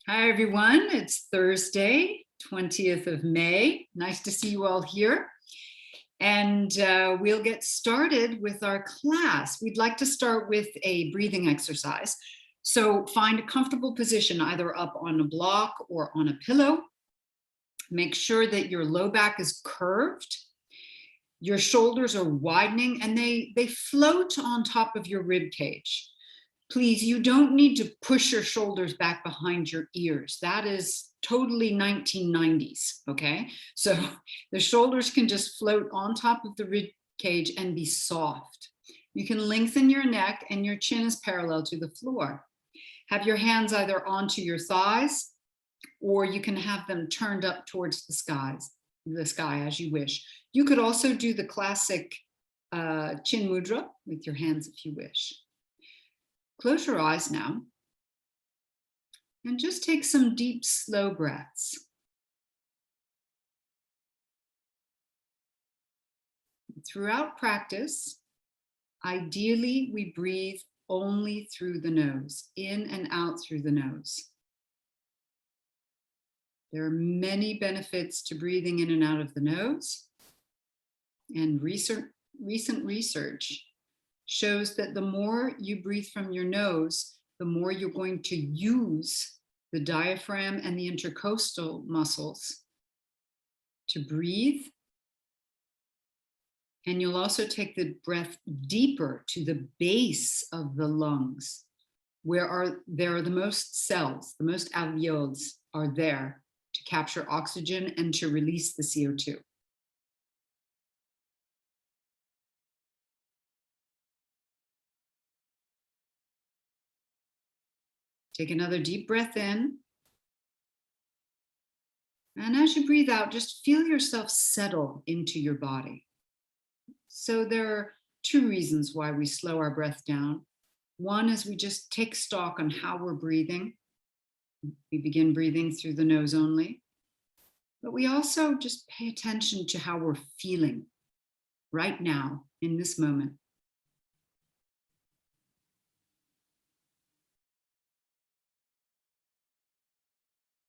Hi, everyone. It's Thursday, 20th of May. Nice to see you all here. And we'll get started with our class. We'd like to start with a breathing exercise. So find a comfortable position, either up on a block or on a pillow. Make sure that your low back is curved. Your shoulders are widening and they float on top of your rib cage. Please, you don't need to push your shoulders back behind your ears. That is totally 1990s, okay? So the shoulders can just float on top of the rib cage and be soft. You can lengthen your neck and your chin is parallel to the floor. Have your hands either onto your thighs or you can have them turned up towards the sky as you wish. You could also do the classic chin mudra with your hands if you wish. Close your eyes now and just take some deep, slow breaths. Throughout practice, ideally, we breathe only through the nose, in and out through the nose. There are many benefits to breathing in and out of the nose, and recent research shows that the more you breathe from your nose, the more you're going to use the diaphragm and the intercostal muscles to breathe. And you'll also take the breath deeper to the base of the lungs, where there are the most cells, the most alveoles are there to capture oxygen and to release the CO2. Take another deep breath in. And as you breathe out, just feel yourself settle into your body. So there are two reasons why we slow our breath down. One is we just take stock on how we're breathing. We begin breathing through the nose only. But we also just pay attention to how we're feeling right now in this moment.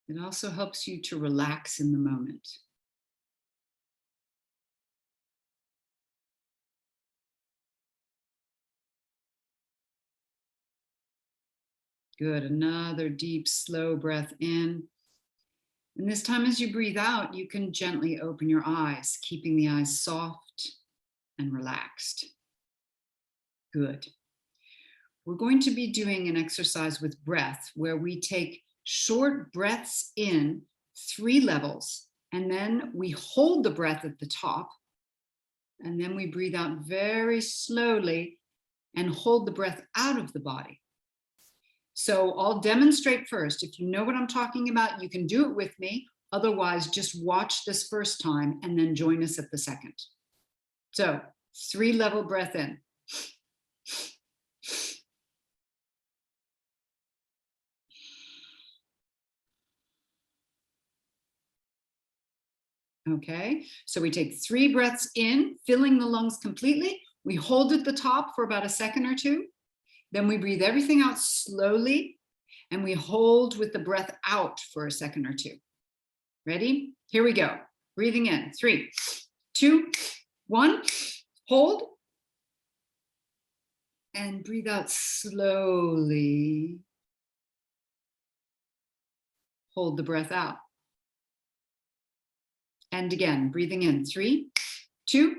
It also helps you to relax in the moment. Good, another deep, slow breath in. And this time as you breathe out, you can gently open your eyes, keeping the eyes soft and relaxed. Good. We're going to be doing an exercise with breath where we take short breaths in 3 levels, and then we hold the breath at the top, and then we breathe out very slowly and hold the breath out of the body. So I'll demonstrate first. If you know what I'm talking about, you can do it with me. Otherwise, just watch this first time and then join us at the second. So 3 level breath in. Okay, so we take 3 breaths in, filling the lungs completely. We hold at the top for about a second or two. Then we breathe everything out slowly and we hold with the breath out for a second or two. Ready? Here we go. Breathing in, 3, 2, 1, hold. And breathe out slowly. Hold the breath out. And again, breathing in, 3, 2,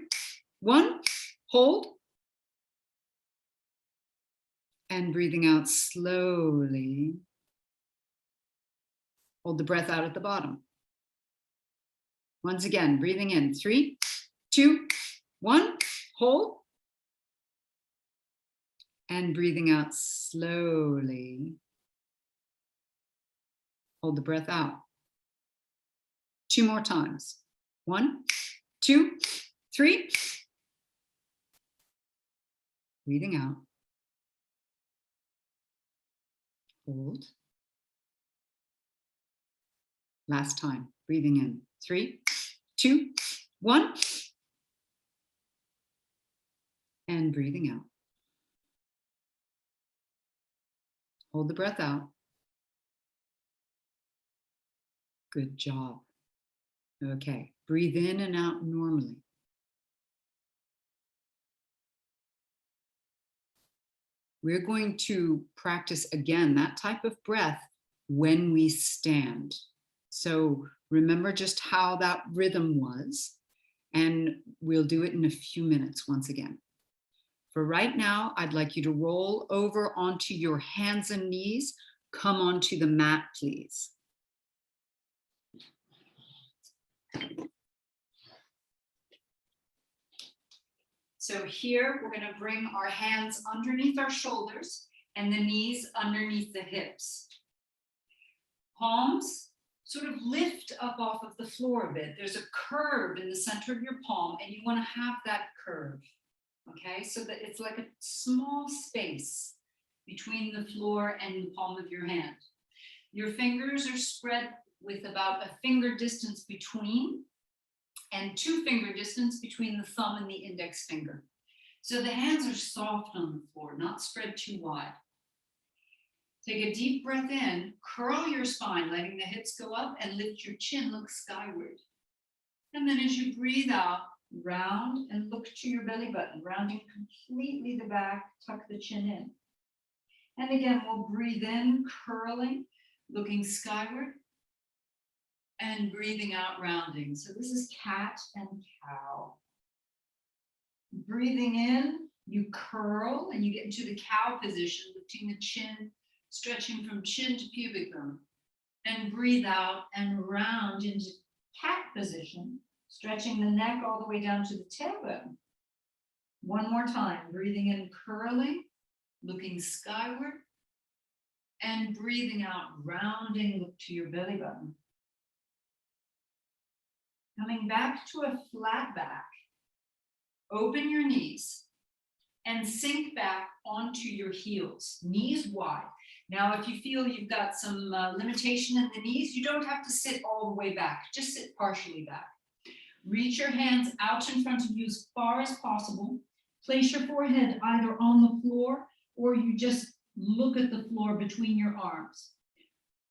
1, hold. And breathing out slowly. Hold the breath out at the bottom. Once again, breathing in, 3, 2, 1, hold. And breathing out slowly. Hold the breath out. 2 more times. 1, 2, 3. Breathing out. Hold. Last time. Breathing in. 3, 2, 1. And breathing out. Hold the breath out. Good job. Okay, breathe in and out normally. We're going to practice again that type of breath when we stand. So remember just how that rhythm was, and we'll do it in a few minutes once again. For right now, I'd like you to roll over onto your hands and knees. Come onto the mat, please. So here, we're going to bring our hands underneath our shoulders and the knees underneath the hips. Palms sort of lift up off of the floor a bit. There's a curve in the center of your palm, and you want to have that curve, okay? So that it's like a small space between the floor and the palm of your hand. Your fingers are spread with about a finger distance between, and 2 finger distance between the thumb and the index finger. So the hands are soft on the floor, not spread too wide. Take a deep breath in, curl your spine, letting the hips go up, and lift your chin, look skyward. And then as you breathe out, round and look to your belly button, rounding completely the back, tuck the chin in. And again, we'll breathe in, curling, looking skyward, and breathing out, rounding. So this is cat and cow. Breathing in, you curl and you get into the cow position, lifting the chin, stretching from chin to pubic bone. And breathe out and round into cat position, stretching the neck all the way down to the tailbone. One more time, breathing in, curling, looking skyward, and breathing out, rounding, look to your belly button. Coming back to a flat back, open your knees and sink back onto your heels, knees wide. Now, if you feel you've got some limitation in the knees, you don't have to sit all the way back, just sit partially back. Reach your hands out in front of you as far as possible. Place your forehead either on the floor or you just look at the floor between your arms.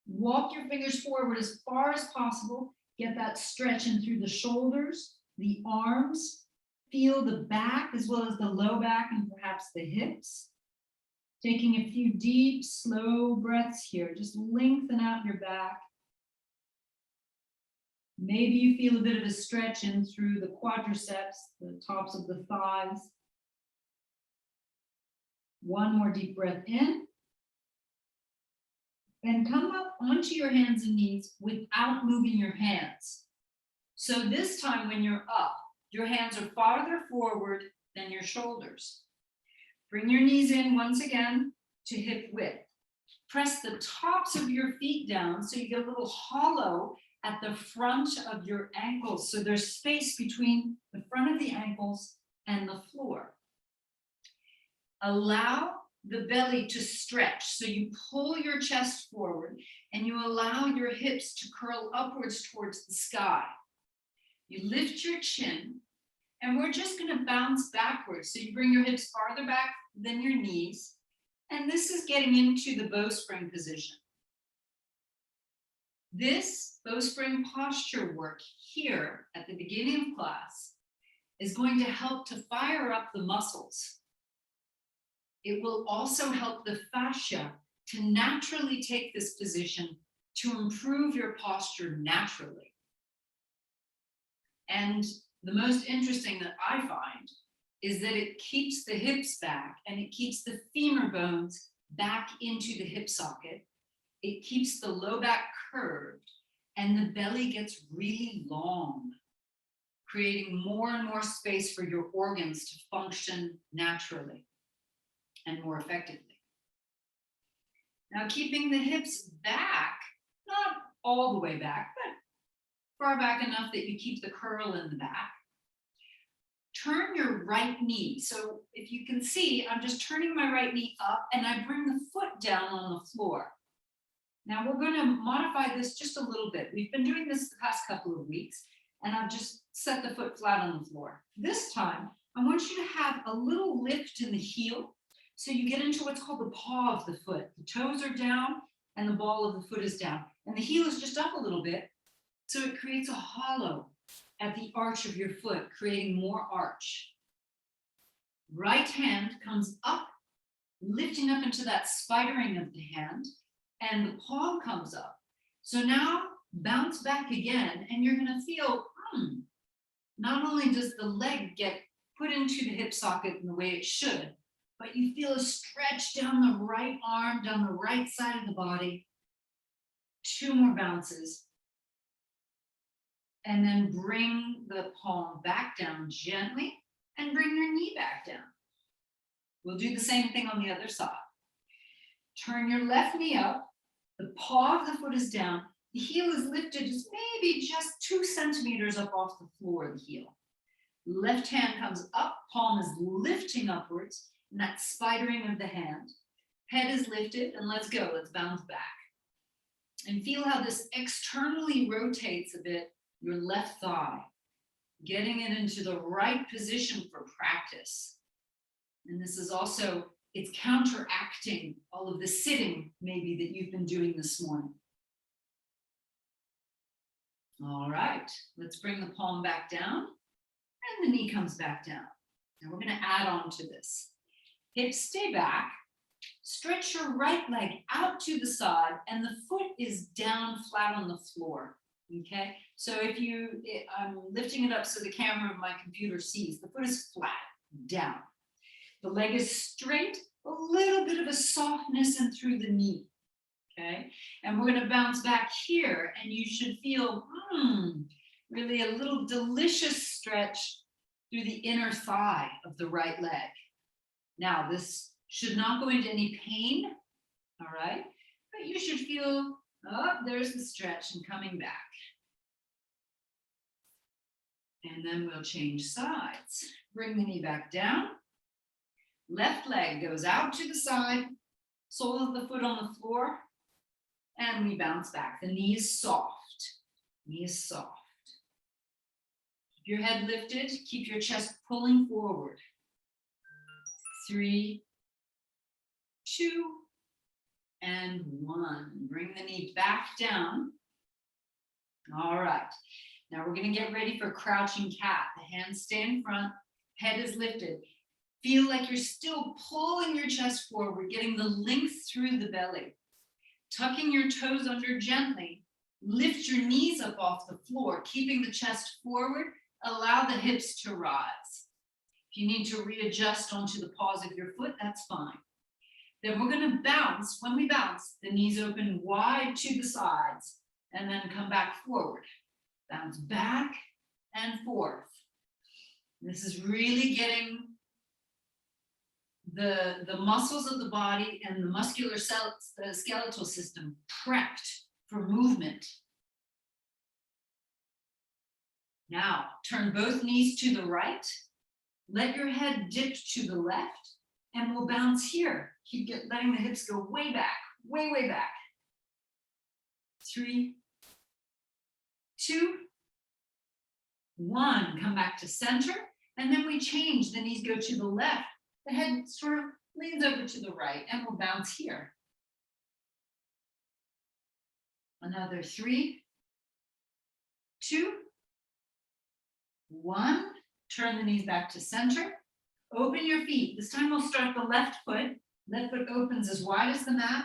Walk your fingers forward as far as possible. Get that stretch in through the shoulders, the arms. Feel the back as well as the low back and perhaps the hips. Taking a few deep, slow breaths here. Just lengthen out your back. Maybe you feel a bit of a stretch in through the quadriceps, the tops of the thighs. One more deep breath in. And come up onto your hands and knees without moving your hands. So this time when you're up, your hands are farther forward than your shoulders. Bring your knees in once again to hip width. Press the tops of your feet down so you get a little hollow at the front of your ankles. So there's space between the front of the ankles and the floor. Allow the belly to stretch. So you pull your chest forward and you allow your hips to curl upwards towards the sky. You lift your chin and we're just going to bounce backwards. So you bring your hips farther back than your knees. And this is getting into the bowspring position. This bowspring posture work here at the beginning of class is going to help to fire up the muscles. It will also help the fascia to naturally take this position to improve your posture naturally. And the most interesting that I find is that it keeps the hips back and it keeps the femur bones back into the hip socket. It keeps the low back curved and the belly gets really long, creating more and more space for your organs to function naturally and more effectively. Now, keeping the hips back, not all the way back, but far back enough that you keep the curl in the back. Turn your right knee. So if you can see, I'm just turning my right knee up and I bring the foot down on the floor. Now we're going to modify this just a little bit. We've been doing this the past couple of weeks and I've just set the foot flat on the floor. This time, I want you to have a little lift in the heel. So you get into what's called the paw of the foot. The toes are down and the ball of the foot is down. And the heel is just up a little bit. So it creates a hollow at the arch of your foot, creating more arch. Right hand comes up, lifting up into that spidering of the hand, and the palm comes up. So now bounce back again, and you're going to feel, not only does the leg get put into the hip socket in the way it should, but you feel a stretch down the right arm, down the right side of the body. 2 more bounces. And then bring the palm back down gently and bring your knee back down. We'll do the same thing on the other side. Turn your left knee up. The paw of the foot is down. The heel is lifted just maybe just 2 centimeters up off the floor of the heel. Left hand comes up, palm is lifting upwards, and that spidering of the hand. Head is lifted, and let's go. Let's bounce back. And feel how this externally rotates a bit your left thigh, getting it into the right position for practice. And this is also, it's counteracting all of the sitting maybe that you've been doing this morning. All right, let's bring the palm back down and the knee comes back down. Now we're going to add on to this. Hips stay back, stretch your right leg out to the side, and the foot is down flat on the floor. Okay, so I'm lifting it up so the camera of my computer sees, the foot is flat, down. The leg is straight, a little bit of a softness in through the knee. Okay, and we're going to bounce back here, and you should feel really a little delicious stretch through the inner thigh of the right leg. Now, this should not go into any pain, all right? But you should feel, there's the stretch and coming back. And then we'll change sides. Bring the knee back down. Left leg goes out to the side, sole of the foot on the floor, and we bounce back. The knee is soft. Knee is soft. Keep your head lifted. Keep your chest pulling forward. 3, 2, and 1. Bring the knee back down. All right. Now we're going to get ready for crouching cat. The hands stay in front. Head is lifted. Feel like you're still pulling your chest forward, getting the length through the belly. Tucking your toes under gently. Lift your knees up off the floor, keeping the chest forward. Allow the hips to rise. If you need to readjust onto the paws of your foot, that's fine. Then we're going to bounce. When we bounce, the knees open wide to the sides and then come back forward. Bounce back and forth. This is really getting the muscles of the body and the muscular skeletal system prepped for movement. Now, turn both knees to the right. Let your head dip to the left, and we'll bounce here. Keep letting the hips go way back, way, way back. 3, 2, 1. Come back to center, and then we change. The knees go to the left. The head sort of leans over to the right, and we'll bounce here. Another 3, 2, 1. Turn the knees back to center. Open your feet. This time we'll start the left foot. Left foot opens as wide as the mat,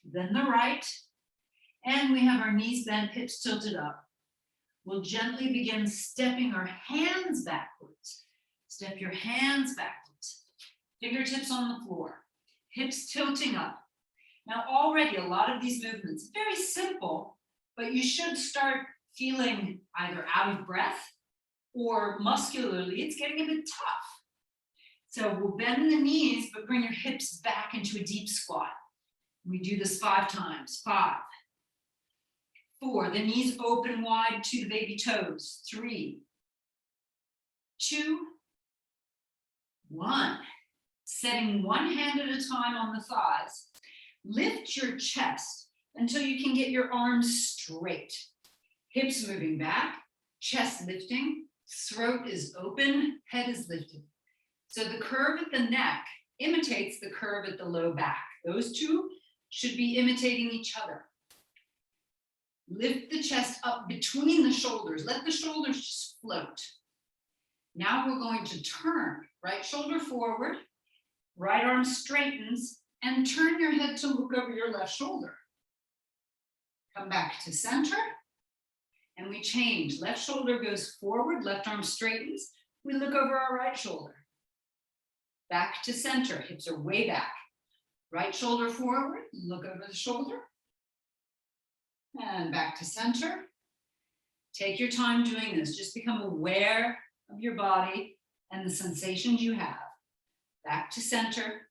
then the right. And we have our knees bent, hips tilted up. We'll gently begin stepping our hands backwards. Step your hands backwards. Fingertips on the floor. Hips tilting up. Now already a lot of these movements, very simple, but you should start feeling either out of breath or muscularly, it's getting a bit tough. So we'll bend the knees, but bring your hips back into a deep squat. We do this 5 times. 5, 4, the knees open wide to the baby toes. 3, 2, 1. Setting one hand at a time on the thighs. Lift your chest until you can get your arms straight. Hips moving back, chest lifting, throat is open, head is lifted. So the curve at the neck imitates the curve at the low back. Those two should be imitating each other. Lift the chest up between the shoulders. Let the shoulders just float. Now we're going to turn. Right shoulder forward, right arm straightens, and turn your head to look over your left shoulder. Come back to center, and we change. Left shoulder goes forward, left arm straightens. We look over our right shoulder. Back to center, hips are way back. Right shoulder forward, look over the shoulder. And back to center. Take your time doing this. Just become aware of your body and the sensations you have. Back to center.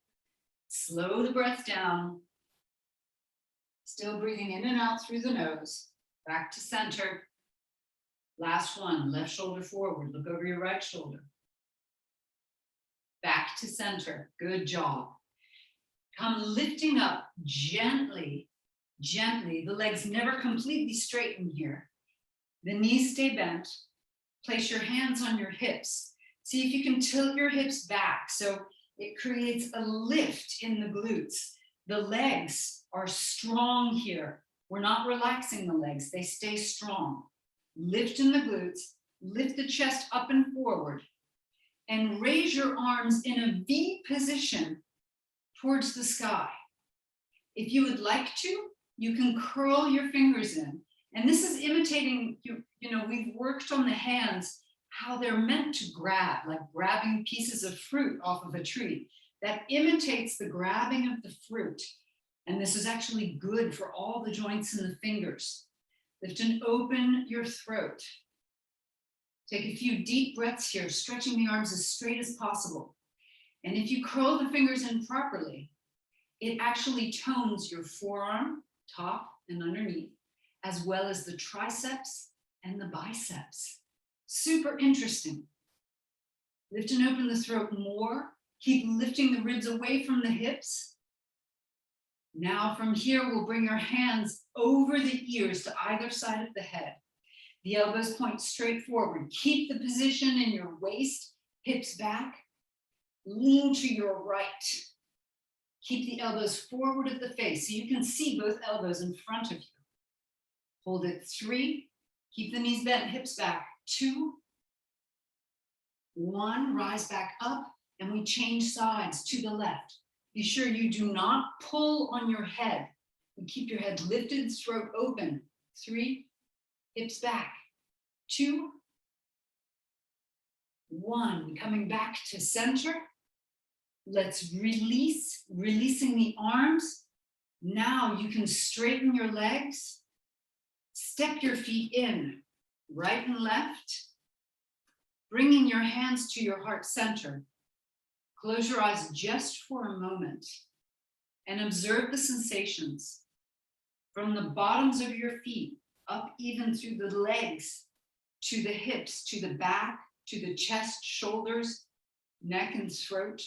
Slow the breath down. Still breathing in and out through the nose. Back to center. Last one, left shoulder forward. Look over your right shoulder. Back to center. Good job. Come lifting up gently, gently. The legs never completely straighten here. The knees stay bent. Place your hands on your hips. See if you can tilt your hips back so it creates a lift in the glutes. The legs are strong here. We're not relaxing the legs. They stay strong. Lift in the glutes. Lift the chest up and forward. And raise your arms in a V position towards the sky. If you would like to, you can curl your fingers in. And this is imitating, we've worked on the hands, how they're meant to grab, like grabbing pieces of fruit off of a tree. That imitates the grabbing of the fruit. And this is actually good for all the joints in the fingers. Lift and open your throat. Take a few deep breaths here, stretching the arms as straight as possible. And if you curl the fingers in properly, it actually tones your forearm, top and underneath, as well as the triceps and the biceps. Super interesting. Lift and open the throat more. Keep lifting the ribs away from the hips. Now from here, we'll bring our hands over the ears to either side of the head. The elbows point straight forward. Keep the position in your waist, hips back. Lean to your right. Keep the elbows forward of the face so you can see both elbows in front of you. Hold it 3. Keep the knees bent, hips back. 2, 1, rise back up, and we change sides to the left. Be sure you do not pull on your head. You keep your head lifted, throat open. 3, hips back. 2, 1, coming back to center. Let's release, releasing the arms. Now you can straighten your legs. Step your feet in, right and left. Bringing your hands to your heart center. Close your eyes just for a moment and observe the sensations from the bottoms of your feet up even through the legs, to the hips, to the back, to the chest, shoulders, neck and throat,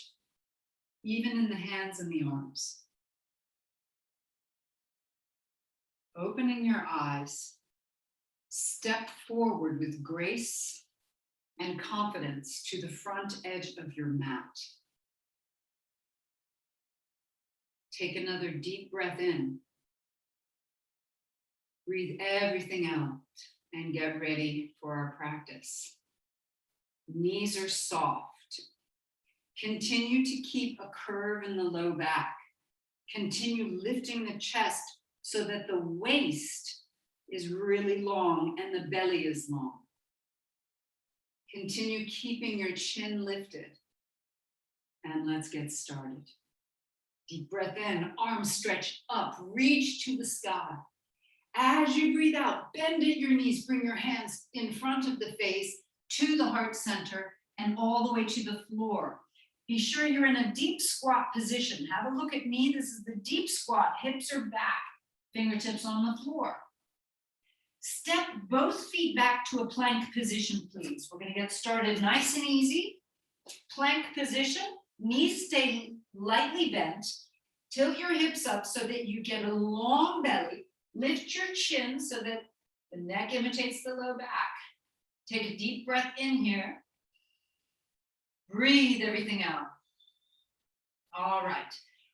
even in the hands and the arms. Opening your eyes, step forward with grace and confidence to the front edge of your mat. Take another deep breath in. Breathe everything out and get ready for our practice. Knees are soft. Continue to keep a curve in the low back. Continue lifting the chest so that the waist is really long and the belly is long. Continue keeping your chin lifted. And let's get started. Deep breath in, arms stretch up, reach to the sky. As you breathe out, bend at your knees, bring your hands in front of the face to the heart center and all the way to the floor. Be sure you're in a deep squat position. Have a look at me. This is the deep squat. Hips are back, fingertips on the floor. Step both feet back to a plank position, please. We're going to get started nice and easy. Plank position, knees stay lightly bent. Tilt your hips up so that you get a long belly. Lift your chin so that the neck imitates the low back. Take a deep breath in here. Breathe everything out. All right,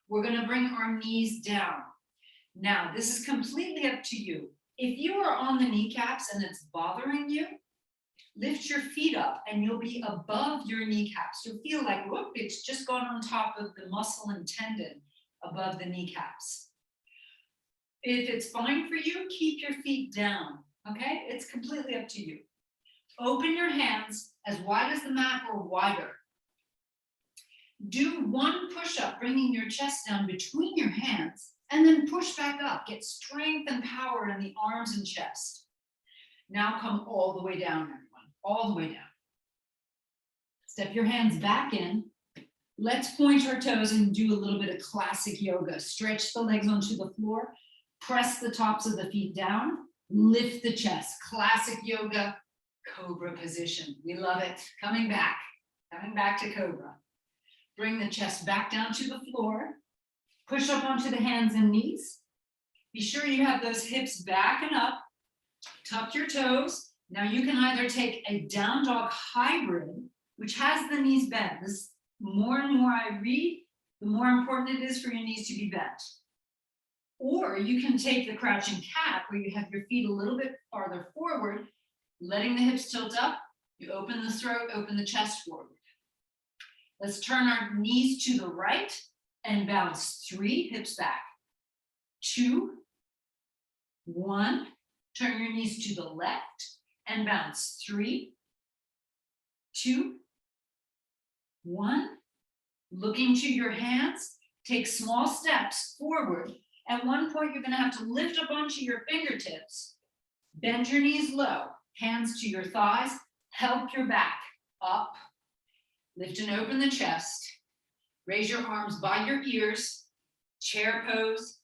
we're going to bring our knees down. Now, this is completely up to you. If you are on the kneecaps and it's bothering you, lift your feet up and you'll be above your kneecaps. You'll feel like, whoop, it's just gone on top of the muscle and tendon above the kneecaps. If it's fine for you, keep your feet down, okay? It's completely up to you. Open your hands as wide as the mat or wider. Do one push-up, bringing your chest down between your hands, and then push back up. Get strength and power in the arms and chest. Now come all the way down, everyone, all the way down. Step your hands back in. Let's point our toes and do a little bit of classic yoga. Stretch the legs onto the floor. Press the tops of the feet down. Lift the chest. Classic yoga, cobra position. We love it. Coming back to cobra. Bring the chest back down to the floor. Push up onto the hands and knees. Be sure you have those hips back and up. Tuck your toes. Now you can either take a down dog hybrid, which has the knees bent. This more and more I read, the more important it is for your knees to be bent. Or you can take the crouching cat, where you have your feet a little bit farther forward, letting the hips tilt up. You open the throat, open the chest forward. Let's turn our knees to the right and bounce. 3, hips back. 2, 1. Turn your knees to the left and bounce. 3, 2, 1. Looking to your hands, take small steps forward. At one point, you're going to have to lift up onto your fingertips. Bend your knees low, hands to your thighs. Help your back up. Lift and open the chest. Raise your arms by your ears, chair pose,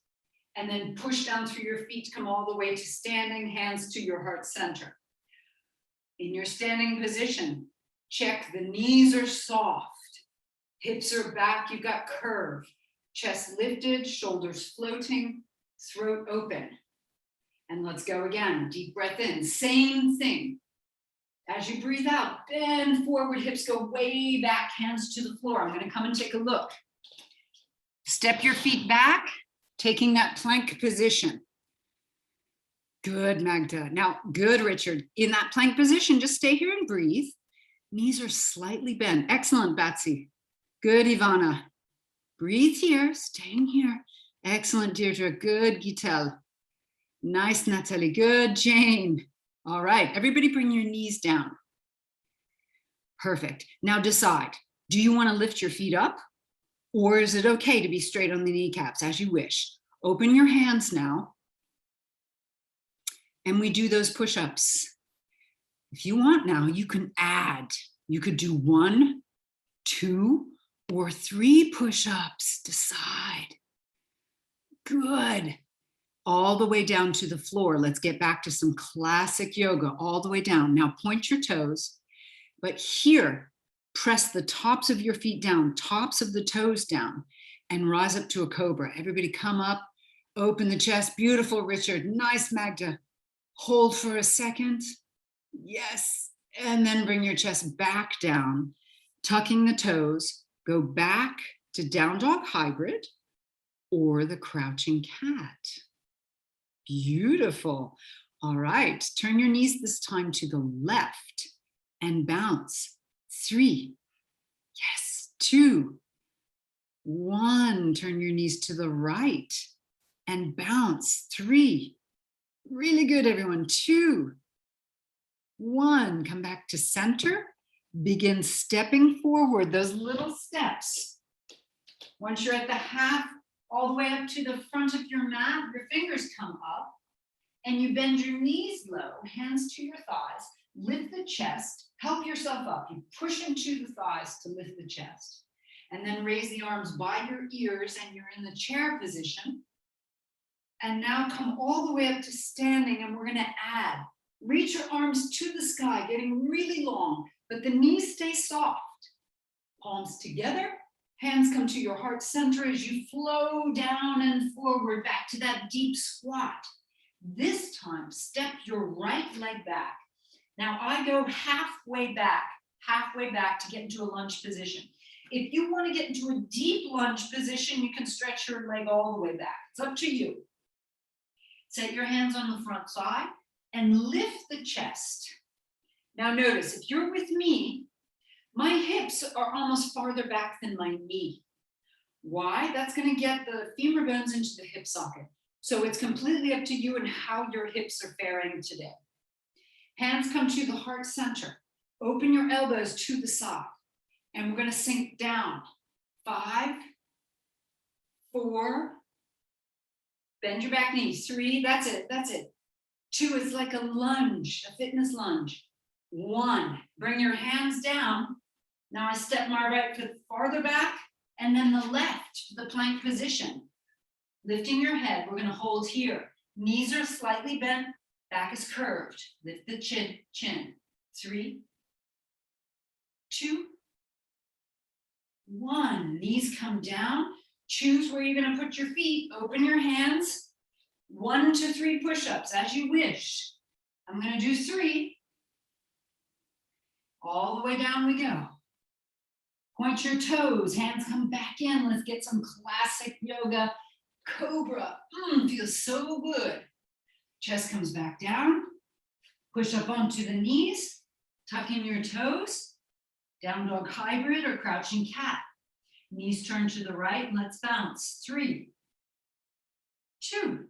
and then push down through your feet to come all the way to standing, hands to your heart center. In your standing position, check the knees are soft, hips are back, you've got curve, chest lifted, shoulders floating, throat open. And let's go again, deep breath in, same thing. As you breathe out, bend forward, hips go way back, hands to the floor. I'm going to come and take a look. Step your feet back, taking that plank position. Good, Magda. Now, good, Richard. In that plank position, just stay here and breathe. Knees are slightly bent. Excellent, Batsy. Good, Ivana. Breathe here, staying here. Excellent, Deirdre. Good, Gitel. Nice, Natalie. Good, Jane. All right, everybody bring your knees down. Perfect. Now decide, do you want to lift your feet up, or is it okay to be straight on the kneecaps, as you wish? Open your hands now, and we do those push-ups. If you want now, you can add. You could do 1, 2, or 3 push-ups. Decide. Good. All the way down to the floor. Let's get back to some classic yoga, all the way down. Now point your toes, but here, press the tops of your feet down, tops of the toes down, and rise up to a cobra. Everybody come up, open the chest. Beautiful, Richard. Nice, Magda. Hold for a second. Yes. And then bring your chest back down, tucking the toes. Go back to down dog hybrid or the crouching cat. Beautiful. All right, turn your knees this time to the left and bounce. 3, yes, 2, 1. Turn your knees to the right and bounce. 3, really good, everyone. 2, 1. Come back to center. Begin stepping forward, those little steps. Once you're at the half, all the way up to the front of your mat, your fingers come up and you bend your knees low, hands to your thighs, lift the chest, help yourself up. You push into the thighs to lift the chest, and then raise the arms by your ears and you're in the chair position. And now come all the way up to standing, and we're going to add. Reach your arms to the sky, getting really long, but the knees stay soft. Palms together. Hands come to your heart center as you flow down and forward back to that deep squat. This time, step your right leg back. Now I go halfway back to get into a lunge position. If you want to get into a deep lunge position, you can stretch your leg all the way back. It's up to you. Set your hands on the front side and lift the chest. Now notice, if you're with me, my hips are almost farther back than my knee. Why? That's going to get the femur bones into the hip socket. So it's completely up to you and how your hips are faring today. Hands come to the heart center. Open your elbows to the side. And we're going to sink down. 5, 4, bend your back knee. 3, that's it, that's it. 2 is like a lunge, a fitness lunge. 1, bring your hands down. Now I step my right foot farther back and then the left to the plank position. Lifting your head, we're going to hold here. Knees are slightly bent, back is curved. Lift the chin. 3, 2, 1. Knees come down. Choose where you're going to put your feet. Open your hands. 1 to 3 push-ups as you wish. I'm going to do 3. All the way down we go. Point your toes. Hands come back in. Let's get some classic yoga. Cobra. Feels so good. Chest comes back down. Push up onto the knees. Tuck in your toes. Down dog hybrid or crouching cat. Knees turn to the right and let's bounce. 3, 2,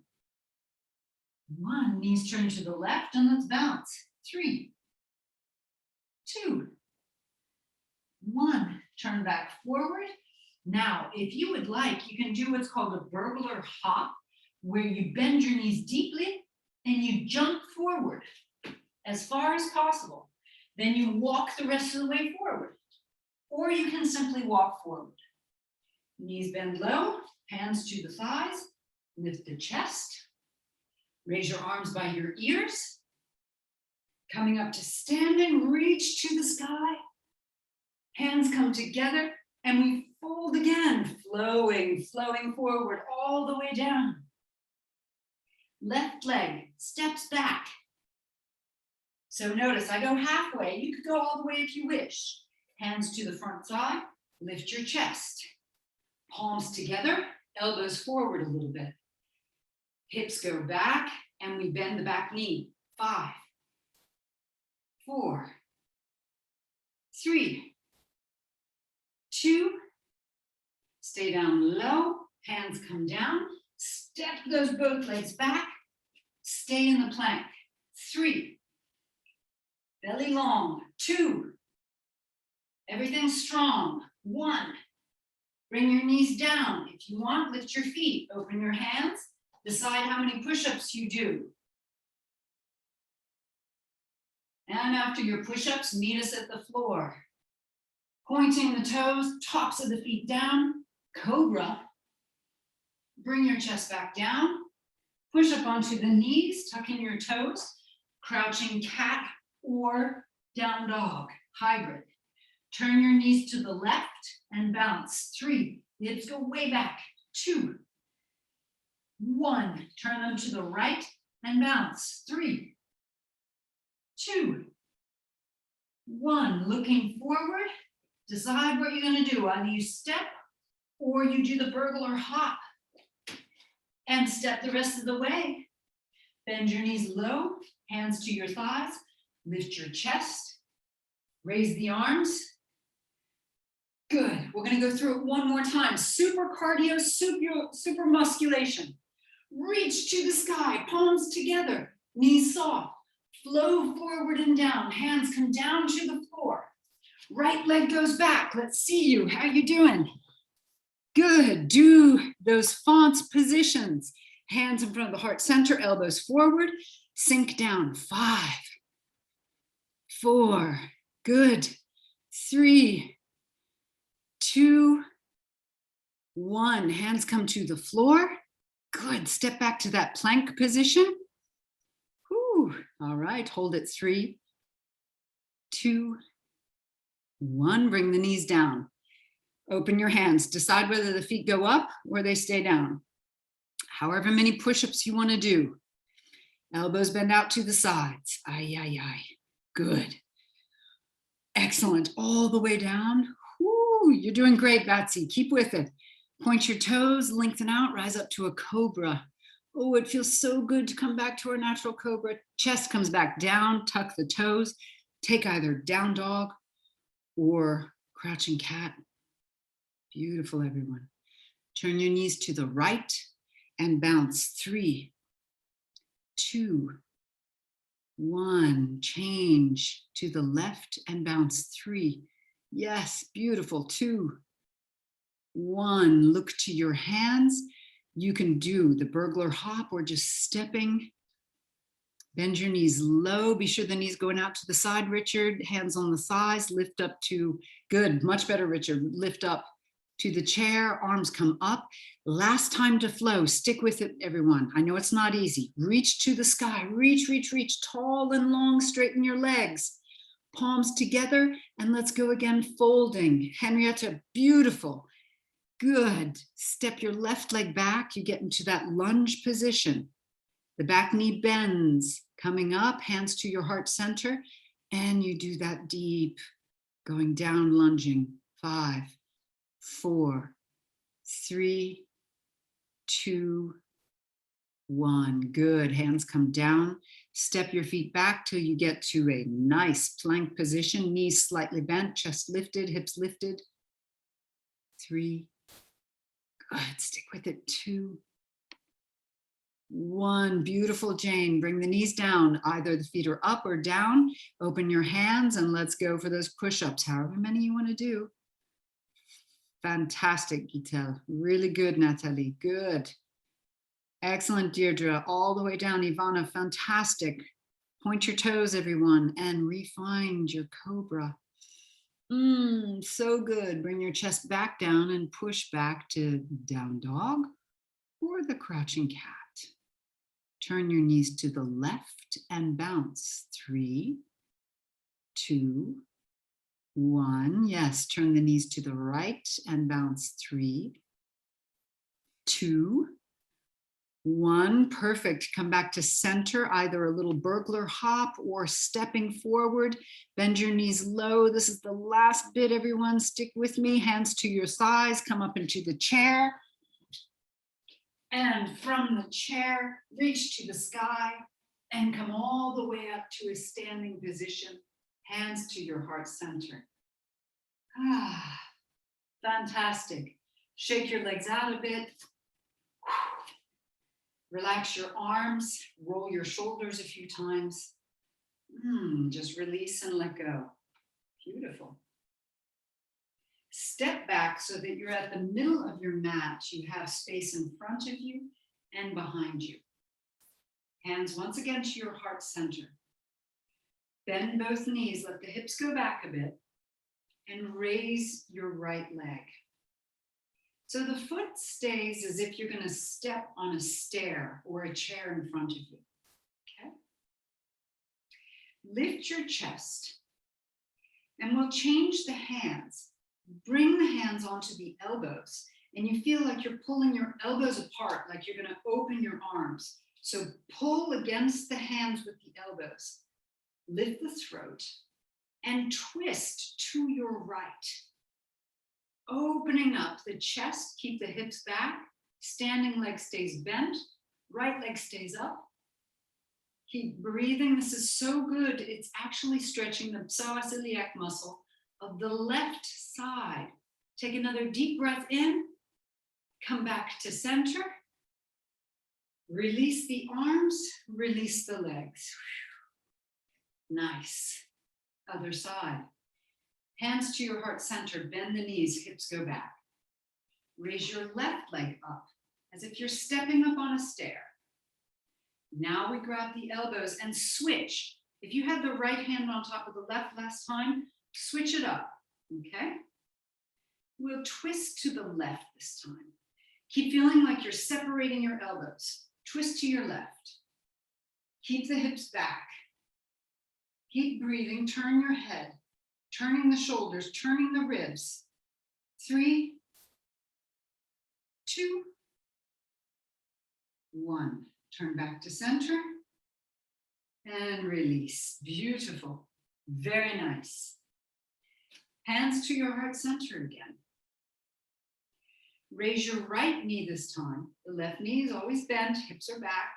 1. Knees turn to the left and let's bounce. 3, 2, 1. Turn back forward. Now, if you would like, you can do what's called a burglar hop, where you bend your knees deeply and you jump forward as far as possible. Then you walk the rest of the way forward. Or you can simply walk forward. Knees bend low, hands to the thighs, lift the chest. Raise your arms by your ears. Coming up to standing, reach to the sky. Hands come together and we fold again, flowing forward all the way down. Left leg steps back. So notice I go halfway. You could go all the way if you wish. Hands to the front side, lift your chest. Palms together, elbows forward a little bit. Hips go back and we bend the back knee. 5, 4, 3, 2, stay down low, hands come down, step those both legs back, stay in the plank. 3, belly long. 2, everything's strong. 1, bring your knees down. If you want, lift your feet, open your hands, decide how many push-ups you do. And after your push-ups, meet us at the floor. Pointing the toes, tops of the feet down, cobra. Bring your chest back down. Push up onto the knees, tuck in your toes, crouching cat or down dog, hybrid. Turn your knees to the left and bounce. 3, the hips go way back. 2, 1, turn them to the right and bounce. 3, 2, 1, looking forward. Decide what you're going to do. Either you step or you do the burglar hop and step the rest of the way. Bend your knees low, hands to your thighs, lift your chest, raise the arms. Good. We're going to go through it one more time. Super cardio, super musculation. Reach to the sky, palms together, knees soft. Flow forward and down. Hands come down to the floor. Right leg goes back. Let's see you. How you doing? Good. Do those fonts positions. Hands in front of the heart center, elbows forward. Sink down. 5, 4. Good. 3, 2, 1. Hands come to the floor. Good. Step back to that plank position. Whew. All right. Hold it. 3, 2, 1. Bring the knees down. Open your hands. Decide whether the feet go up or they stay down. However many push-ups you want to do. Elbows bend out to the sides. Ay, ay, ay. Good. Excellent. All the way down. Woo, you're doing great, Batsy. Keep with it. Point your toes, lengthen out, rise up to a cobra. Oh, it feels so good to come back to our natural cobra. Chest comes back down, tuck the toes, take either down dog or crouching cat. Beautiful, everyone. Turn your knees to the right and bounce. 3, 2, 1. Change to the left and bounce. 3. Yes, beautiful. 2, 1. Look to your hands. You can do the burglar hop or just stepping. Bend your knees low. Be sure the knees going out to the side, Richard. Hands on the thighs. Lift up to, good, much better, Richard. Lift up to the chair. Arms come up. Last time to flow. Stick with it, everyone. I know it's not easy. Reach to the sky. Reach, reach, reach. Tall and long. Straighten your legs. Palms together. And let's go again, folding. Henrietta, beautiful. Good. Step your left leg back. You get into that lunge position. The back knee bends, coming up, hands to your heart center, and you do that deep, going down, lunging. 5, 4, 3, 2, 1. Good. Hands come down. Step your feet back till you get to a nice plank position. Knees slightly bent, chest lifted, hips lifted. 3. Good. Stick with it. 2, 1. Beautiful, Jane. Bring the knees down. Either the feet are up or down. Open your hands and let's go for those push-ups, however many you want to do. Fantastic, Gitel. Really good, Natalie. Good. Excellent, Deirdre. All the way down. Ivana, fantastic. Point your toes, everyone, and refine your cobra. So good. Bring your chest back down and push back to down dog or the crouching cat. Turn your knees to the left and bounce. 3, 2, 1. Yes, turn the knees to the right and bounce. 3, 2, 1. Perfect. Come back to center, either a little burglar hop or stepping forward. Bend your knees low. This is the last bit, everyone. Stick with me. Hands to your thighs. Come up into the chair. And from the chair, reach to the sky and come all the way up to a standing position. Hands to your heart center. Fantastic. Shake your legs out a bit. Relax your arms. Roll your shoulders a few times. Just release and let go. Beautiful. Step back so that you're at the middle of your mat. You have space in front of you and behind you. Hands once again to your heart center. Bend both knees, let the hips go back a bit, and raise your right leg. So the foot stays as if you're going to step on a stair or a chair in front of you. Okay? Lift your chest, and we'll change the hands. Bring the hands onto the elbows, and you feel like you're pulling your elbows apart, like you're going to open your arms. So pull against the hands with the elbows. Lift the throat and twist to your right. Opening up the chest, keep the hips back. Standing leg stays bent. Right leg stays up. Keep breathing. This is so good. It's actually stretching the psoas-iliac muscle of the left side. Take another deep breath in. Come back to center. Release the arms. Release the legs. Nice. Other side. Hands to your heart center. Bend the knees. Hips go back. Raise your left leg up as if you're stepping up on a stair. Now we grab the elbows and switch. If you had the right hand on top of the left last time, switch it up, okay? We'll twist to the left this time. Keep feeling like you're separating your elbows. Twist to your left. Keep the hips back. Keep breathing, turn your head, turning the shoulders, turning the ribs. 3, 2, 1. Turn back to center and release. Beautiful. Very nice. Hands to your heart center again. Raise your right knee this time. The left knee is always bent, hips are back.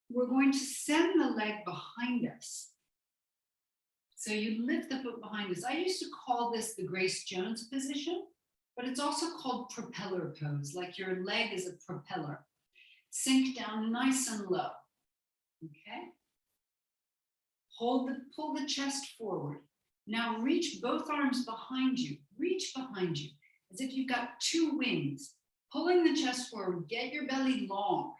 We're going to send the leg behind us. So you lift the foot behind us. I used to call this the Grace Jones position, but it's also called propeller pose, like your leg is a propeller. Sink down nice and low, okay? Pull the chest forward. Now reach both arms behind you. Reach behind you as if you've got two wings. Pulling the chest forward, get your belly long.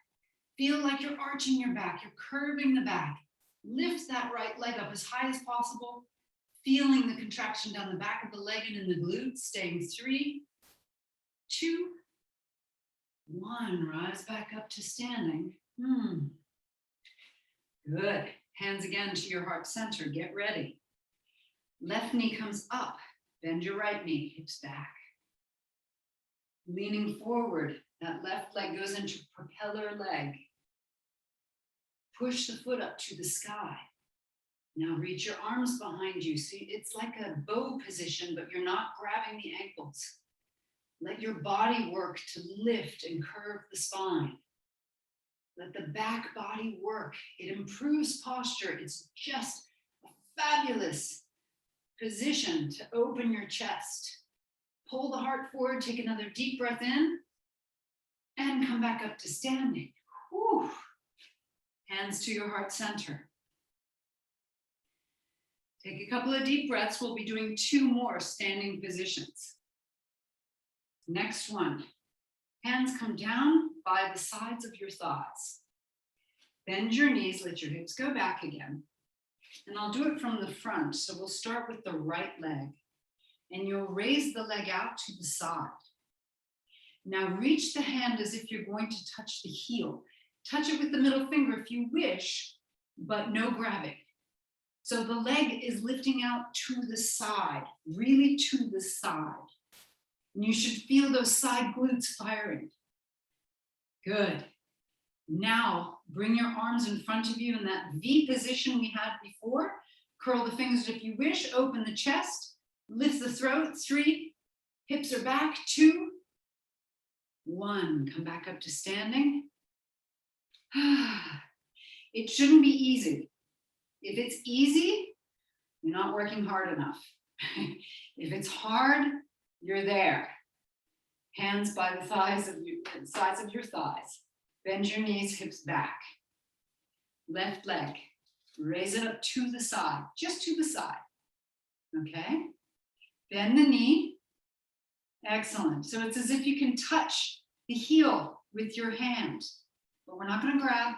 Feel like you're arching your back, you're curving the back. Lift that right leg up as high as possible, feeling the contraction down the back of the leg and in the glutes, staying 3, 2, 1. Rise back up to standing. Good. Hands again to your heart center. Get ready. Left knee comes up. Bend your right knee, hips back. Leaning forward, that left leg goes into propeller leg. Push the foot up to the sky. Now reach your arms behind you. See, it's like a bow position, but you're not grabbing the ankles. Let your body work to lift and curve the spine. Let the back body work. It improves posture. It's just a fabulous position to open your chest. Pull the heart forward, take another deep breath in, and come back up to standing. Whew. Hands to your heart center. Take a couple of deep breaths. We'll be doing 2 more standing positions. Next one. Hands come down by the sides of your thighs. Bend your knees, let your hips go back again. And I'll do it from the front. So we'll start with the right leg. And you'll raise the leg out to the side. Now reach the hand as if you're going to touch the heel. Touch it with the middle finger if you wish, but no grabbing. So the leg is lifting out to the side, really to the side. And you should feel those side glutes firing. Good. Now bring your arms in front of you in that V position we had before. Curl the fingers if you wish, open the chest, lift the throat, 3, hips are back, 2, 1. Come back up to standing. It shouldn't be easy. If it's easy, you're not working hard enough. If it's hard, you're there. Hands by the sides of your thighs. Bend your knees, hips back. Left leg, raise it up to the side, just to the side. Okay? Bend the knee. Excellent. So it's as if you can touch the heel with your hand, but we're not going to grab.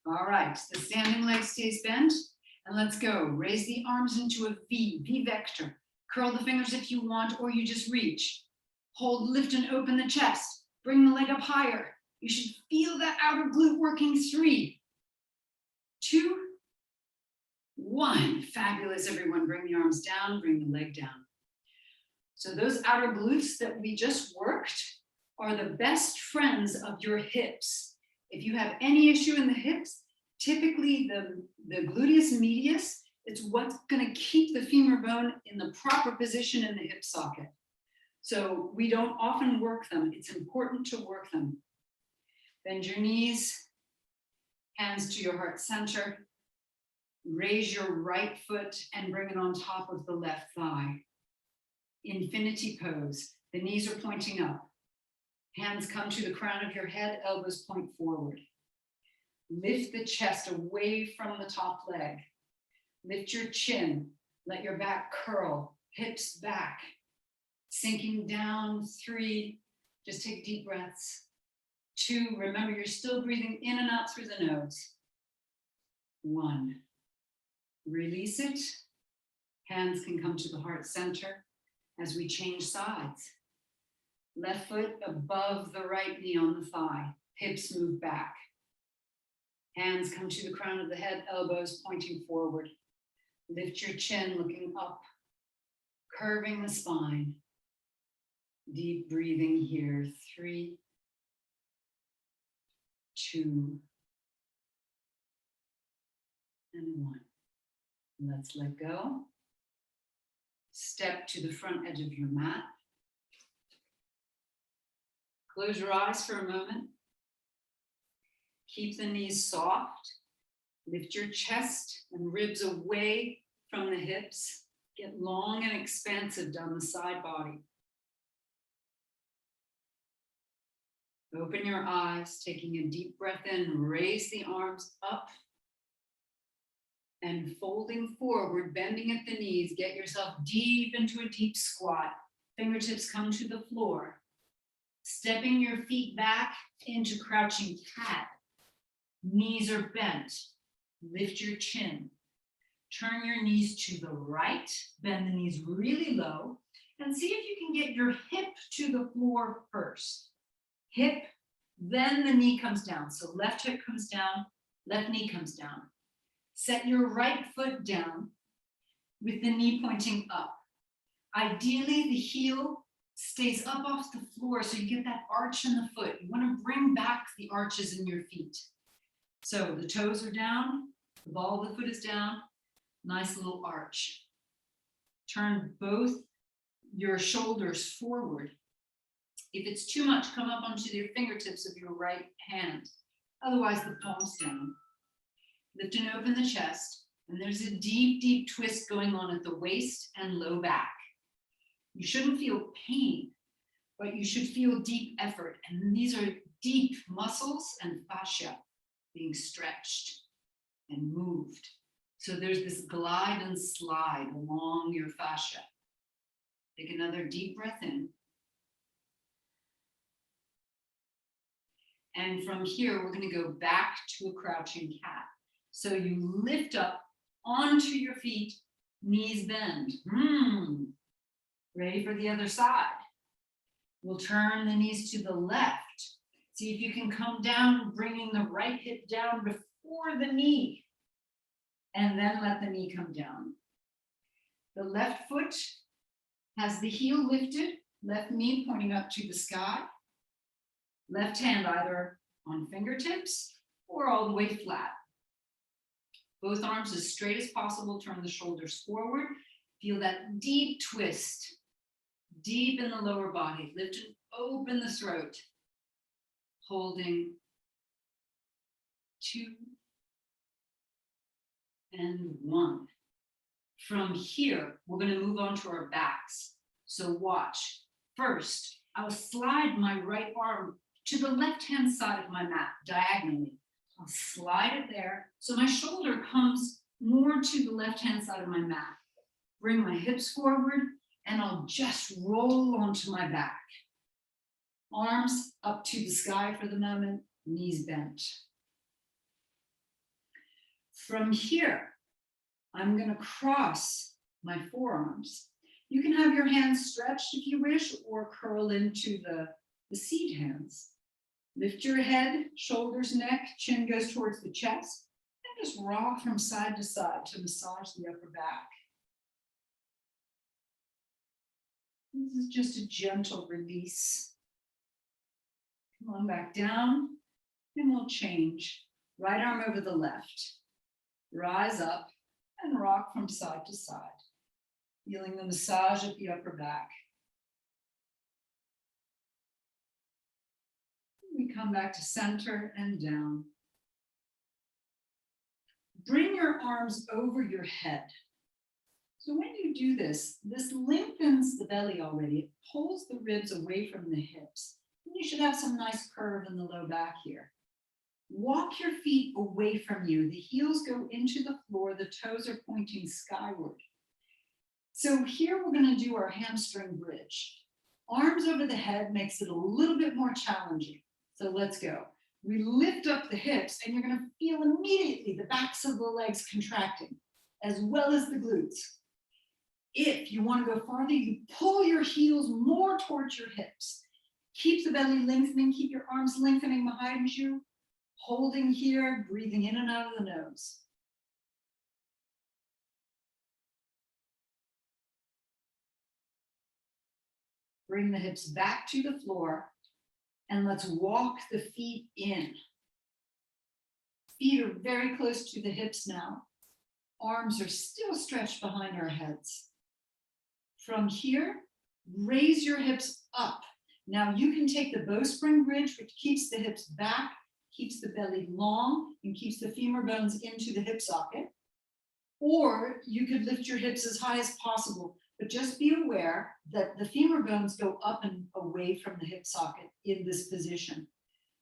All right, the standing leg stays bent, and let's go. Raise the arms into a V vector. Curl the fingers if you want, or you just reach. Hold, lift, and open the chest. Bring the leg up higher. You should feel that outer glute working. 3, 2, 1. Fabulous, everyone. Bring the arms down, bring the leg down. So those outer glutes that we just worked are the best friends of your hips. If you have any issue in the hips, typically the gluteus medius, it's what's going to keep the femur bone in the proper position in the hip socket. So we don't often work them. It's important to work them. Bend your knees, hands to your heart center. Raise your right foot and bring it on top of the left thigh. Infinity pose. The knees are pointing up. Hands come to the crown of your head, elbows point forward. Lift the chest away from the top leg. Lift your chin, let your back curl, hips back. Sinking down, 3, just take deep breaths. 2, remember you're still breathing in and out through the nose. 1, release it. Hands can come to the heart center as we change sides. Left foot above the right knee on the thigh. Hips move back. Hands come to the crown of the head, elbows pointing forward. Lift your chin, looking up. Curving the spine. Deep breathing here. 3, 2, and 1. Let's let go. Step to the front edge of your mat. Close your eyes for a moment. Keep the knees soft. Lift your chest and ribs away from the hips. Get long and expansive down the side body. Open your eyes, taking a deep breath in. Raise the arms up and folding forward, bending at the knees. Get yourself deep into a deep squat. Fingertips come to the floor. Stepping your feet back into crouching cat. Knees are bent. Lift your chin. Turn your knees to the right. Bend the knees really low. And see if you can get your hip to the floor first. Hip, then the knee comes down. So left hip comes down, left knee comes down. Set your right foot down with the knee pointing up. Ideally, the heel stays up off the floor so you get that arch in the foot. You want to bring back the arches in your feet. So the toes are down, the ball of the foot is down, nice little arch. Turn both your shoulders forward. If it's too much, come up onto your fingertips of your right hand. Otherwise, the palms down. Lift and open the chest, and there's a deep, deep twist going on at the waist and low back. You shouldn't feel pain, but you should feel deep effort. And these are deep muscles and fascia being stretched and moved. So there's this glide and slide along your fascia. Take another deep breath in. And from here, we're going to go back to a crouching cat. So you lift up onto your feet, knees bend. Ready for the other side. We'll turn the knees to the left. See if you can come down, bringing the right hip down before the knee. And then let the knee come down. The left foot has the heel lifted, left knee pointing up to the sky. Left hand either on fingertips or all the way flat. Both arms as straight as possible. Turn the shoulders forward. Feel that deep twist. Deep in the lower body. Lift and open the throat. Holding 2 and 1. From here, we're going to move on to our backs. So watch. First, I'll slide my right arm to the left-hand side of my mat, diagonally. I'll slide it there. So my shoulder comes more to the left-hand side of my mat. Bring my hips forward, and I'll just roll onto my back. Arms up to the sky for the moment, knees bent. From here, I'm going to cross my forearms. You can have your hands stretched if you wish, or curl into the seed hands. Lift your head, shoulders, neck, chin goes towards the chest, and just rock from side to side to massage the upper back. This is just a gentle release. Come on back down, and we'll change. Right arm over the left. Rise up and rock from side to side, feeling the massage at the upper back. We come back to center and down. Bring your arms over your head. So when you do this, this lengthens the belly already. It pulls the ribs away from the hips. And you should have some nice curve in the low back here. Walk your feet away from you. The heels go into the floor. The toes are pointing skyward. So here we're going to do our hamstring bridge. Arms over the head makes it a little bit more challenging. So let's go. We lift up the hips, and you're going to feel immediately the backs of the legs contracting, as well as the glutes. If you want to go farther, you pull your heels more towards your hips. Keep the belly lengthening, keep your arms lengthening behind you, holding here, breathing in and out of the nose. Bring the hips back to the floor. And let's walk the feet in. Feet are very close to the hips now. Arms are still stretched behind our heads. From here, raise your hips up. Now you can take the bowspring bridge, which keeps the hips back, keeps the belly long, and keeps the femur bones into the hip socket. Or you could lift your hips as high as possible, but just be aware that the femur bones go up and away from the hip socket in this position.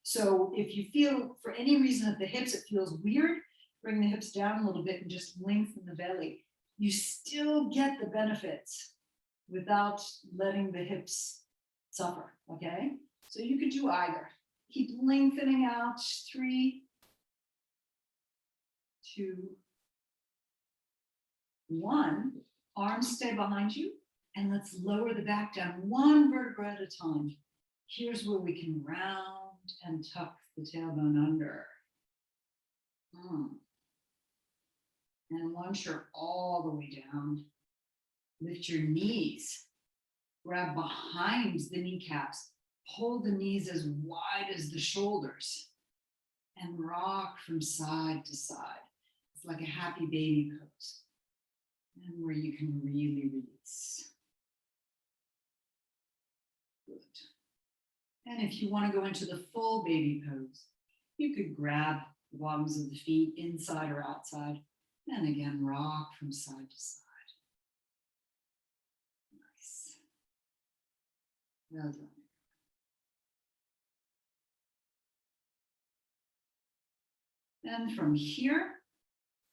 So if you feel for any reason at the hips, it feels weird, bring the hips down a little bit and just lengthen the belly. You still get the benefits without letting the hips suffer, okay? So you could do either. Keep lengthening out, 3, 2, 1. Arms stay behind you, and let's lower the back down 1 vertebra at a time. Here's where we can round and tuck the tailbone under. And once you're all the way down, lift your knees. Grab behind the kneecaps. Hold the knees as wide as the shoulders. And rock from side to side. It's like a happy baby pose. And where you can really release. Good. And if you want to go into the full baby pose, you could grab the bottoms of the feet inside or outside. And again, rock from side to side. Nice. Well done. And from here,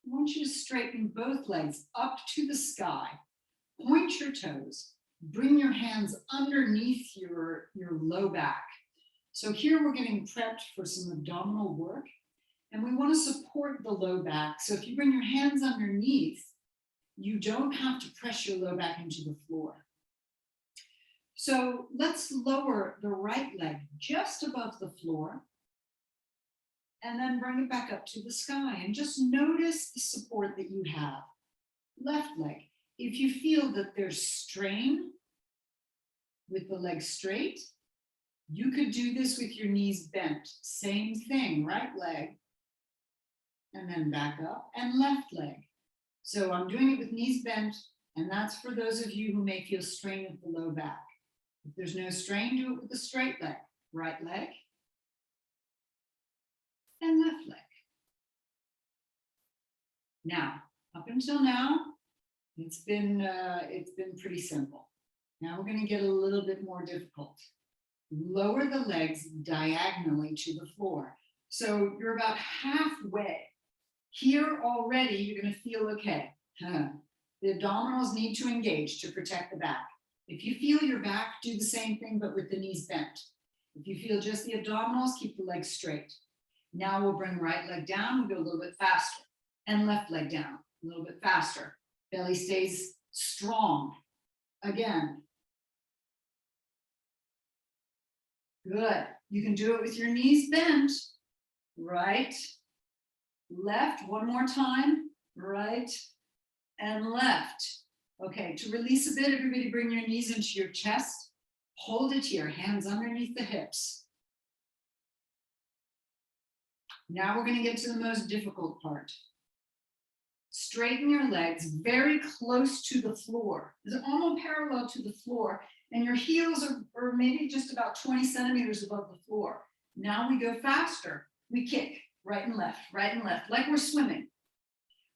I want you to straighten both legs up to the sky. Point your toes. Bring your hands underneath your low back. So here we're getting prepped for some abdominal work. And we want to support the low back. So if you bring your hands underneath, you don't have to press your low back into the floor. So let's lower the right leg just above the floor. And then bring it back up to the sky. And just notice the support that you have. Left leg. If you feel that there's strain with the leg straight, you could do this with your knees bent. Same thing, right leg. And then back up, and left leg. So I'm doing it with knees bent, and that's for those of you who may feel strain at the low back. If there's no strain, do it with the straight leg. Right leg, and left leg. Now, up until now, it's been pretty simple. Now we're going to get a little bit more difficult. Lower the legs diagonally to the floor. So you're about halfway. Here already, you're going to feel okay. The abdominals need to engage to protect the back. If you feel your back, do the same thing, but with the knees bent. If you feel just the abdominals, keep the legs straight. Now we'll bring right leg down and go a little bit faster. And left leg down, a little bit faster. Belly stays strong. Again. Good. You can do it with your knees bent. Right. Left, one more time, right, and left. Okay, to release a bit, everybody bring your knees into your chest. Hold it here, hands underneath the hips. Now we're going to get to the most difficult part. Straighten your legs very close to the floor. They're almost parallel to the floor, and your heels are maybe just about 20 centimeters above the floor. Now we go faster. We kick. Right and left, like we're swimming.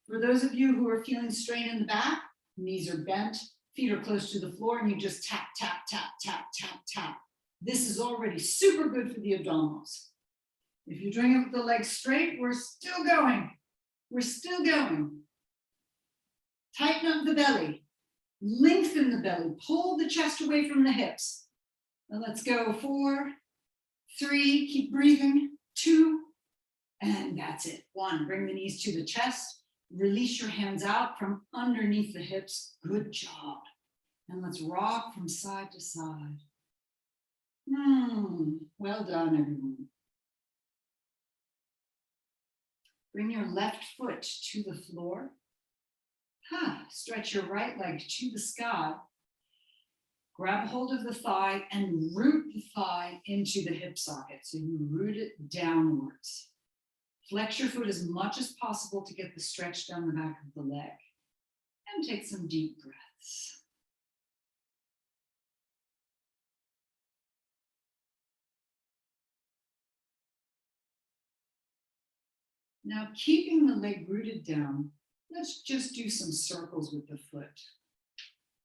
For those of you who are feeling strain in the back, knees are bent, feet are close to the floor, and you just tap, tap, tap, tap, tap, tap. This is already super good for the abdominals. If you're doing it with the legs straight, we're still going. We're still going. Tighten up the belly. Lengthen the belly. Pull the chest away from the hips. Now let's go 4, 3, keep breathing, 2, and that's it. 1, bring the knees to the chest. Release your hands out from underneath the hips. Good job. And let's rock from side to side. Well done, everyone. Bring your left foot to the floor. Stretch your right leg to the sky. Grab hold of the thigh and root the thigh into the hip socket. So you root it downwards. Flex your foot as much as possible to get the stretch down the back of the leg. And take some deep breaths. Now, keeping the leg rooted down, let's just do some circles with the foot.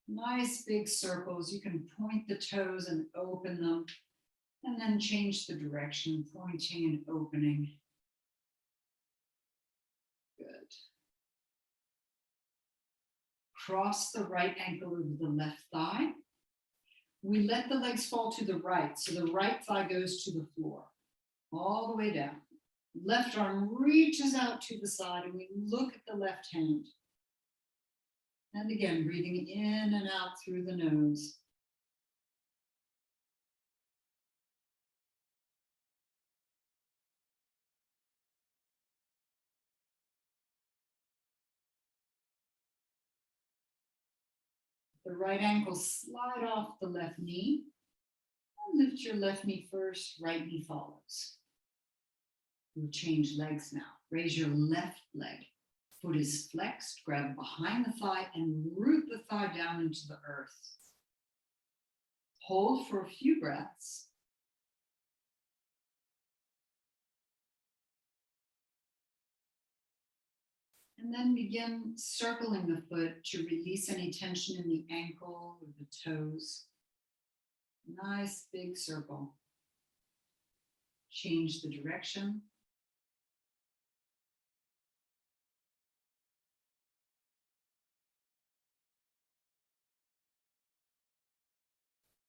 Nice big circles. You can point the toes and open them, and then change the direction, pointing and opening. Good. Cross the right ankle over the left thigh. We let the legs fall to the right, so the right thigh goes to the floor, all the way down. Left arm reaches out to the side, and we look at the left hand. And again, breathing in and out through the nose. The right ankle slide off the left knee. And lift your left knee first, right knee follows. We'll change legs now. Raise your left leg. Foot is flexed, grab behind the thigh and root the thigh down into the earth. Hold for a few breaths. And then begin circling the foot to release any tension in the ankle or the toes. Nice big circle. Change the direction.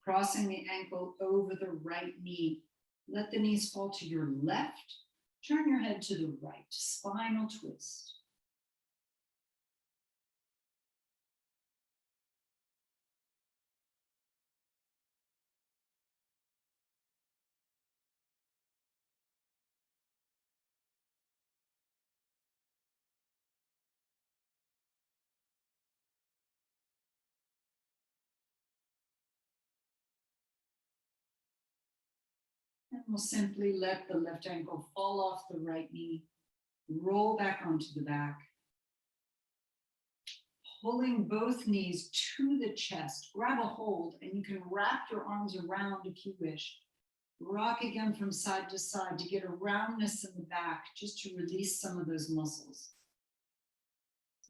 Crossing the ankle over the right knee. Let the knees fall to your left. Turn your head to the right. Spinal twist. And we'll simply let the left ankle fall off the right knee. Roll back onto the back. Pulling both knees to the chest. Grab a hold, and you can wrap your arms around if you wish. Rock again from side to side to get a roundness in the back, just to release some of those muscles.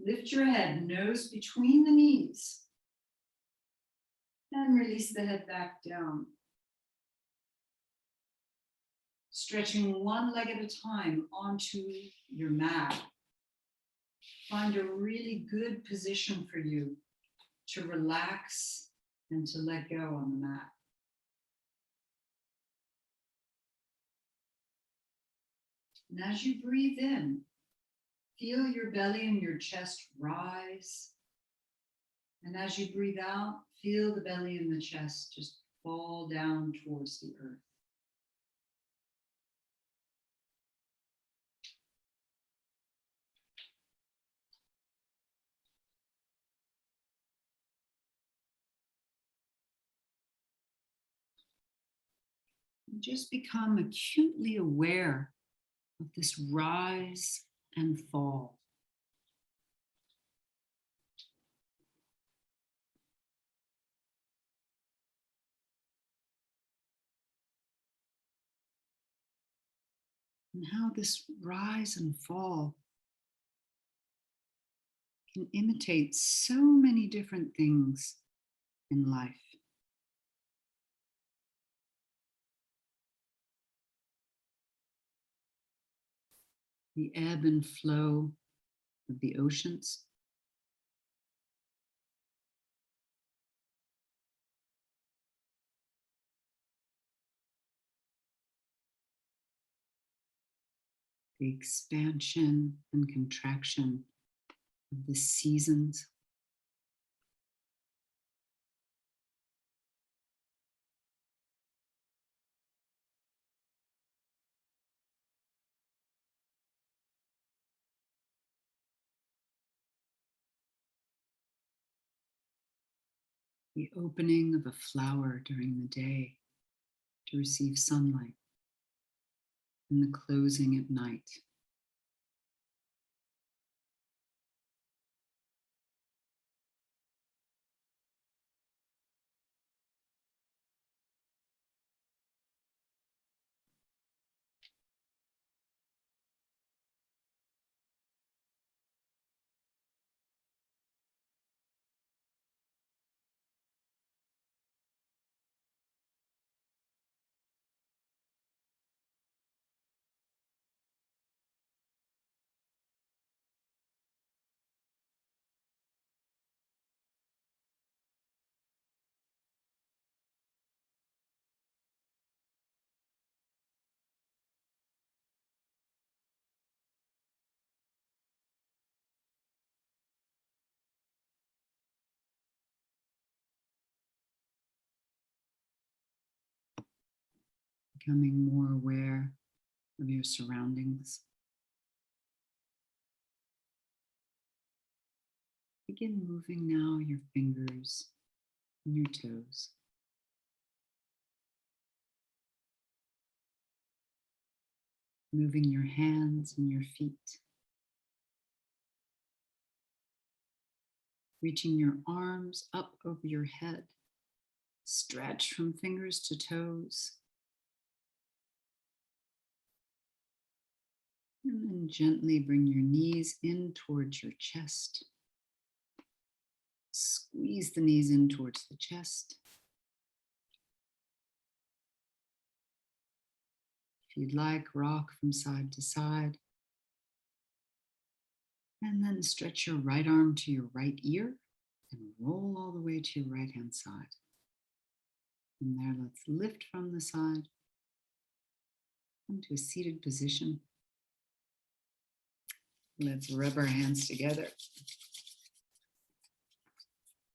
Lift your head, nose between the knees. And release the head back down. Stretching one leg at a time onto your mat. Find a really good position for you to relax and to let go on the mat. And as you breathe in, feel your belly and your chest rise. And as you breathe out, feel the belly and the chest just fall down towards the earth. And just become acutely aware of this rise and fall. And how this rise and fall can imitate so many different things in life. The ebb and flow of the oceans. The expansion and contraction of the seasons. The opening of a flower during the day to receive sunlight, and the closing at night. becoming more aware of your surroundings. Begin moving now your fingers and your toes. Moving your hands and your feet. Reaching your arms up over your head. Stretch from fingers to toes. And then gently bring your knees in towards your chest. Squeeze the knees in towards the chest. If you'd like, rock from side to side. And then stretch your right arm to your right ear and roll all the way to your right hand side. From there, let's lift from the side. Come to a seated position. Let's rub our hands together.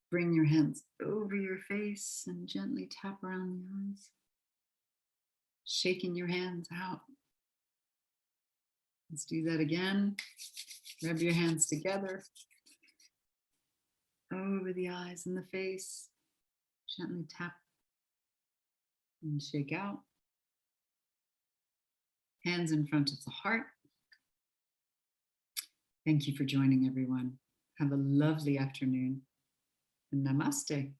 Bring your hands over your face and gently tap around the eyes. Shaking your hands out. Let's do that again. Rub your hands together. Over the eyes and the face. Gently tap and shake out. Hands in front of the heart. Thank you for joining, everyone. Have a lovely afternoon. And namaste.